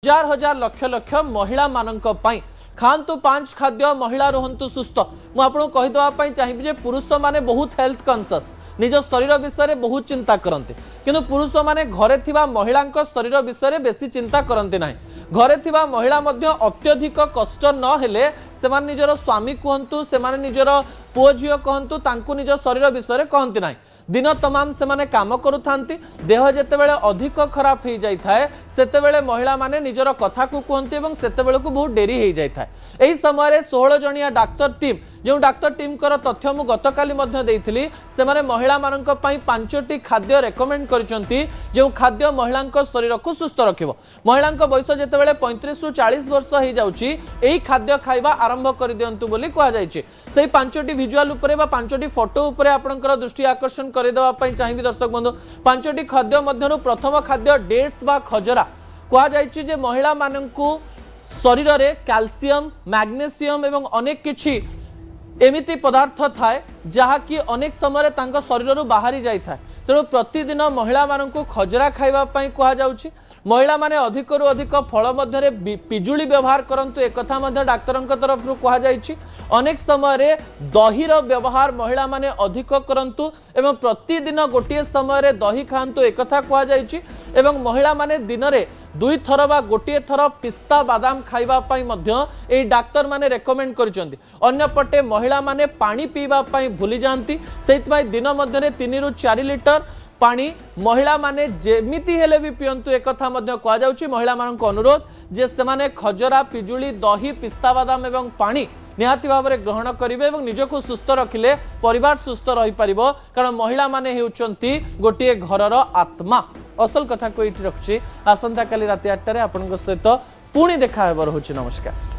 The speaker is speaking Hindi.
हजार हजार लक्ष लक्ष महिला मानक खातु 5 खाद्य महिला रुहतु सुस्थ। मुझे कहीदेवाई चाहिए पुरुष माने बहुत हेल्थ कॉन्शियस निज शरीर विषय बहुत चिंता करते किंतु पुरुष माने घरे थिबा महिला शरीर विषय बेसी चिंता करते ना। घरे थिबा महिला मध्य अत्यधिक कष्ट न हेले से निजर स्वामी कहतु से निजर पुओ झील कहतु तांकु निज शरीर विषय कहते ना। दिन तमाम से माने काम करुथांती देह जेतेबेले अधिक खराब हो जाए सेतेबेले महिला माने निजर कथा को कहते एवं सेतेबेले को बहुत डेरी हो जाए। एही समय 16 जणिया डाक्तर टीम जो डाक्तर टीम कर तथ्य मु गतकाली देइथिली से माने महिला मानक पई 5टी खाद्य रेकमेंड करिसंती जो खाद्य महिला शरीर को सुस्थ रखिबो। महिला बयस जेतेबेले 35 रु 40 वर्ष हो जाउची एही खाद्य खाइबा आरंभ कर दियंतु बोली कहा जायछि। सेही 5टी विजुअल उपरे बा 5टी फोटो उपरे आपनकर दृष्टि आकर्षण कर देवा पई चाहिबी दर्शक बंधु। 5टी खाद्य मध्यरु प्रथम खाद्य डेट्स बा खजरा कहा जायछि जे महिला माननकु शरीर रे कैल्शियम मैग्नेशियम एवं अनेक किछि एमिति पदार्थ थाए जहाँकि अनेक समय तांका शरीर बाहरी जाए। तेणु प्रतिदिन महिला माननकु खजरा खाइबा पई कहा जाउछि। महिला माने अधिक रु अधिक फल मध्य पिजुली व्यवहार करंतु एक कथा मध्य डाक्तरंक तरफ कहा जाइछि। अनेक समय दहीर व्यवहार महिला माने अधिक करंतु एवं प्रतिदिन गोटे समय दही खांतु एक कथा कहा जाइछि। एवं महिला माने दिन रे 2 थर बा गोटे थर पिस्ता बादाम खाइबा पई मध्य ए डाक्तर माने रेकमेंड करिसंती। अन्य पटे महिला माने पानी पीबा पई भूली जांती सेइतमाई दिन मध्य 3 रु 4 लिटर पानी महिला माने जेमिति हेले भी पियंतु एक कथा मध्य कहा जाउछि। महिला मानक अनुरोध जे सेमाने खजरा पिजुली दही पिस्ता बादाम एवं पानी निहाती भाव में ग्रहण करेंगे और निजको सुस्थ रखिले परिवार सुस्थ रही पारिबो। कारण महिला माने हेउचंती गोटे घरर आत्मा। असल कथा को ये रखुछि। आसंता काली राति 8 आपन सहित पुणी देखा होबार होछि। नमस्कार।